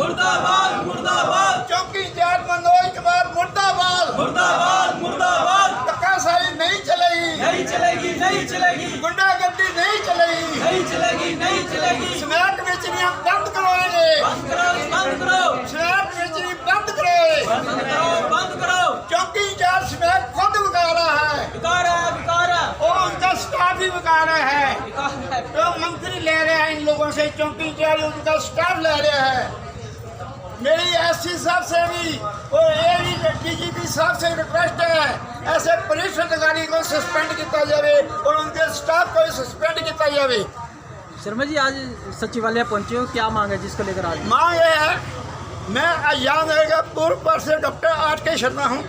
मुर्दाबाद मुर्दाबाद। चौकी इंचार्ज मनोज कुमार मुर्दाबाद मुर्दाबाद मुर्दाबाद। धक्काशाही नहीं चलेगी, नहीं चलेगी नहीं चलेगी गुंडागर्दी नहीं चलेगी, नहीं चलेगी नहीं चलेगी। स्मैक बेचनी हम बंद करवाएंगे, बंद करो बंद करो स्मैक बेचनी बंद करोगे। बंद करो बंद करो। चौकी इंचार्ज स्मैक खुद बिका रहा है बिका रहा है बिका रहा है और उनका स्टाफ भी बिका रहा है। बिका रहा है। तो मंत्री ले रहे हैं इन लोगों से, चौकी इंचार्ज उनका स्टाफ ले रहे हैं। मेरी एससी साहब से भी और डीजीपी साहब से रिक्वेस्ट है, ऐसे पुलिस अधिकारी को सस्पेंड किया जाए और उनके स्टाफ को सस्पेंड किया जाए। शर्मा जी आज सचिवालय पहुंचे हो, क्या मांग है जिसको लेकर आज? मांग ये है, मैं याद रहेगा पूर्व पर डॉक्टर आर के शर्मा हूँ।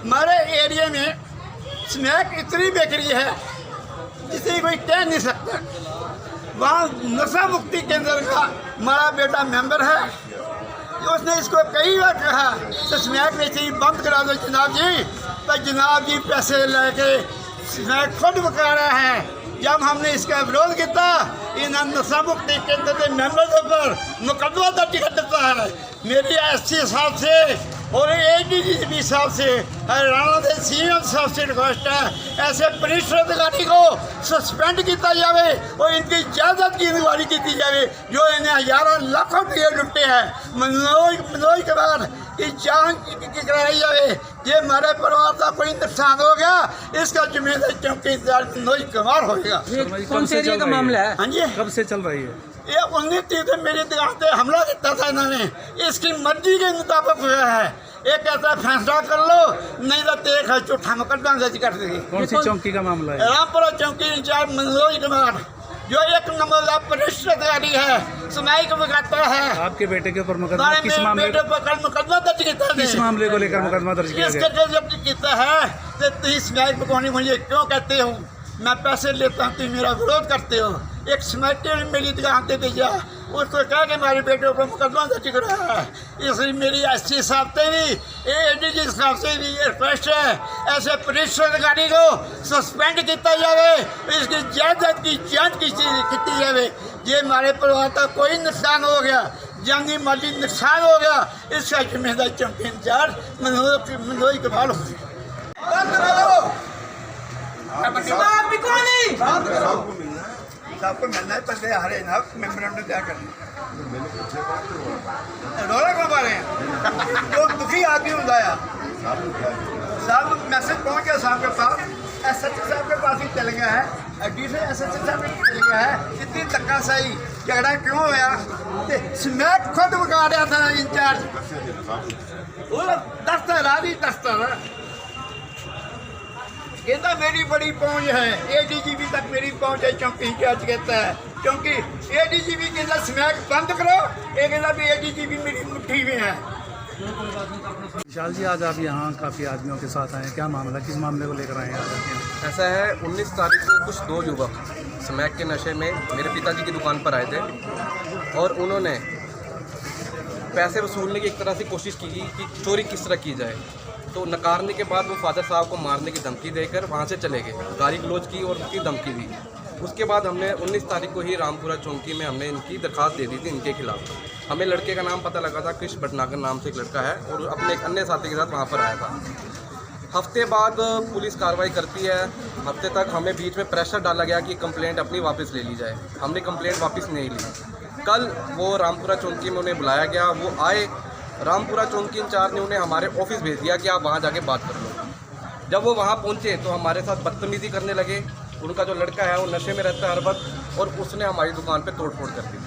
हमारे एरिया में स्नैक इतनी बेकरी है जिसे कोई कह नहीं सकता। वहाँ नशा मुक्ति केंद्र का हमारा बेटा मेंबर है, उसने इसको कई बार कहा तो स्नैक बेचनी बंद करा दो जनाब जी, तो जनाब जी पैसे लेके स्नैक खुद बका रहे हैं। जब हमने इसका विरोध किया, इन नशा मुक्ति केंद्र के मेंबर पर मुकदमा दर्ज कर देता है। मेरी एससी साहब से और एडीजीपी साहब से, हरियाणा के सीएम साहब से रिक्वेस्ट है, ऐसे पुलिस अधिकारी को सस्पेंड किया जाए और इनकी जायदाद की इंक्वायरी की जाए जो इन्हें हजारों लाखों रुपये लुटे हैं। मनोज कुमार की जांच कराई जाए। ये हमारे परिवार का कोई नुकसान हो गया, इसका जिम्मेदार चौकी इंचार्ज मनोज कुमार होगा। कौन से एरिया का मामला है? हाँ जी, कब से चल रही है? ये 19 तीन मेरी दुकान पे हमला किया था इन्होंने, इसकी मर्जी के मुताबिक हुआ है। एक कहता है फैसला कर लो, नहीं तो तेरे है चौथा मुकदमा दर्ज कर देगी। कौन सी चौकी का मामला है? रामपुरा चौकी इंचार्ज मनोज कुमार जो एक नंबर का पुलिस अधिकारी है, सुनाई को बिगाड़ता है। आपके बेटे के ऊपर मुकदमा किस मामले बेटे पर कल मुकदमा दर्ज किया किस मामले को लेकर मुकदमा दर्ज किया इसके गया? जो जब किया है तो 30 न्याय पकौनी मुझे क्यों कहते हो? मैं पैसे लेता हूँ, तुम मेरा विरोध करते हो। एक स्मैटे ने मेरी दुकान पे भेजा, उसको कहा कि हमारे बेटे पर मुकदमा दर्ज करा है। इसलिए मेरी एससी साहब से भी एडीजी साहब से भी रिक्वेस्ट है, ऐसे पुलिस अधिकारी को सस्पेंड किया जाए, इसकी जायदाद की जांच की जाए। ये हमारे परिवार का कोई नुकसान हो गया, जानी माली नुकसान हो गया, इसका जिम्मेदार चौकी इंचार्ज मनोज कुमार हो। सबको मिलना है, पहले हरे ना मेमोरेंडम क्या करना रोला क्यों मारे हैं? लोग दुखी आदमी बताया साहब, मैसेज पहुंच गया साहब के पास, एसएचओ साहब के पास ही चल गया है, डीसी एसएचओ साहब के चल गया है। इतनी धक्काशाही झगड़ा क्यों होया? स्मैक खुद बका रहा था इंचार्ज, वो दस्तर राजी दस्तर कहता मेरी बड़ी पहुंच है, एडीजीपी तक मेरी पहुंच है। चौकी इंचार्ज कहता है क्योंकि एडीजीपी कहता स्मैक बंद करो, ये कहता भी एडीजीपी मेरी मुट्ठी में है। विशाल जी आज आप यहाँ काफ़ी आदमियों के साथ आए, क्या मामला, किस मामले को लेकर आए हैं आज? ऐसा है 19 तारीख को कुछ दो युवक स्मैक के नशे में मेरे पिताजी की दुकान पर आए थे और उन्होंने पैसे वसूलने की एक तरह से कोशिश की कि चोरी किस तरह की जाए। तो नकारने के बाद वो फादर साहब को मारने की धमकी देकर वहाँ से चले गए, गाली गलौज की और उसकी धमकी दी। उसके बाद हमने 19 तारीख को ही रामपुरा चौकी में हमने इनकी दरख्वास्त दे दी थी इनके खिलाफ। हमें लड़के का नाम पता लगा था, कृष्ण भटनागर नाम से एक लड़का है और अपने एक अन्य साथी के साथ वहाँ पर आया था। हफ्ते बाद पुलिस कार्रवाई करती है, हफ्ते तक हमें बीच में प्रेशर डाला गया कि कंप्लेंट अपनी वापस ले ली जाए। हमने कंप्लेंट वापस नहीं ली। कल वो रामपुरा चौकी में उन्हें बुलाया गया, वो आए, रामपुरा चौकी इंचार्ज ने उन्हें हमारे ऑफिस भेज दिया कि आप वहाँ जाके बात कर लो। जब वो वहाँ पहुँचे तो हमारे साथ बदतमीज़ी करने लगे। उनका जो लड़का है वो नशे में रहता है हर वक्त, और उसने हमारी दुकान पे तोड़फोड़ कर दी।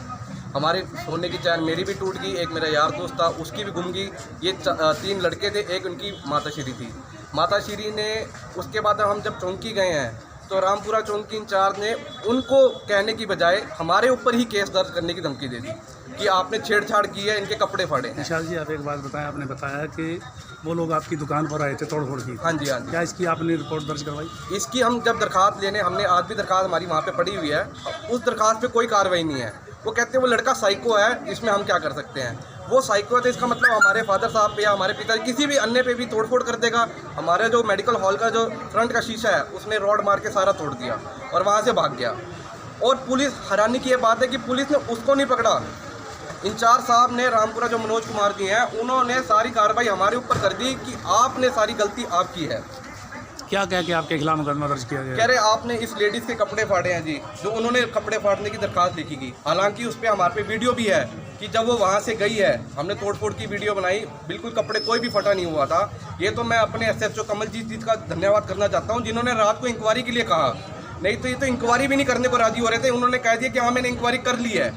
हमारे सोने की चैन मेरी भी टूट गई, एक मेरा यार दोस्त था उसकी भी गुम गई। ये 3 लड़के थे, एक उनकी माताश्री थी। माताश्री ने उसके बाद हम जब चौकी गए हैं तो रामपुरा चौकी इंचार्ज ने उनको कहने की बजाय हमारे ऊपर ही केस दर्ज करने की धमकी दे दी कि आपने छेड़छाड़ की है, इनके कपड़े फाड़े हैं। विशाल जी आप एक बात बताएं, आपने बताया कि वो लोग आपकी दुकान पर आए थे तोड़फोड़ की। हाँ जी हाँ जी। क्या इसकी आपने रिपोर्ट दर्ज करवाई? इसकी हम जब दरखास्त लेने, हमने आज भी दरखास्त हमारी वहाँ पे पड़ी हुई है, उस दरखास्त पे कोई कार्रवाई नहीं है। वो कहते हैं वो लड़का साइको है, इसमें हम क्या कर सकते हैं। वो साइको है तो इसका मतलब हमारे फादर साहब पे या हमारे पिता किसी भी अन्य पे भी तोड़फोड़ कर देगा। हमारे जो मेडिकल हॉल का जो फ्रंट का शीशा है उसने रॉड मार के सारा तोड़ दिया और वहाँ से भाग गया। और पुलिस, हैरानी की ये बात है कि पुलिस ने उसको नहीं पकड़ा, इंचार्ज साहब ने रामपुरा जो मनोज कुमार जी हैं उन्होंने सारी कार्रवाई हमारे ऊपर कर दी कि आपने सारी गलती आपकी है। क्या कह के आपके खिलाफ मुकदमा दर्ज किया गया? कह रहे आपने इस लेडीज़ के कपड़े फाड़े हैं जी, जो उन्होंने कपड़े फाड़ने की दरखास्त लिखी की। हालांकि उस पर हमारे पे वीडियो भी है कि जब वो वहाँ से गई है हमने तोड़फोड़ की वीडियो बनाई, बिल्कुल कपड़े कोई भी फटा नहीं हुआ था। ये तो मैं अपने SHO कमलजीत जी का धन्यवाद करना चाहता हूँ जिन्होंने रात को इंक्वायरी के लिए कहा, नहीं तो ये तो इंक्वायरी भी नहीं करने को राजी हो रहे थे। उन्होंने कह दिया कि हाँ मैंने इंक्वायरी कर ली है।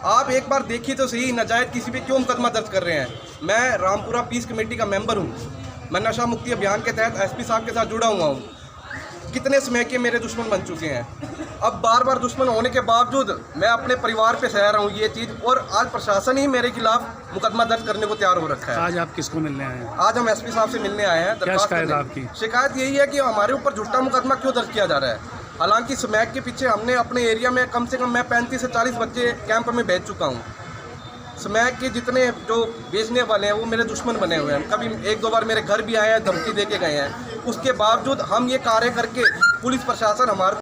आप एक बार देखिए तो सही, नाजायज़ किसी पे क्यों मुकदमा दर्ज कर रहे हैं। मैं रामपुरा पीस कमेटी का मेंबर हूँ, मैं नशा मुक्ति अभियान के तहत SP साहब के साथ जुड़ा हुआ हूँ। कितने समय के मेरे दुश्मन बन चुके हैं, अब बार बार दुश्मन होने के बावजूद मैं अपने परिवार पे सह रहा हूँ ये चीज़, और आज प्रशासन ही मेरे खिलाफ मुकदमा दर्ज करने को तैयार हो रखा है। आज आप किसको मिलने आए हैं? आज हम SP साहब से मिलने आए हैं। क्या शिकायत आपकी? शिकायत यही है कि हमारे ऊपर झूठा मुकदमा क्यों दर्ज किया जा रहा है। हालांकि स्मैक के पीछे हमने अपने एरिया में कम से कम मैं 35 से 40 बच्चे कैंप में भेज चुका हूँ। स्मैक के जितने जो बेचने वाले हैं वो मेरे दुश्मन बने हुए हैं। कभी 1-2 बार मेरे घर भी आए हैं, धमकी दे के गए हैं। उसके बावजूद हम ये कार्य करके पुलिस प्रशासन हमारे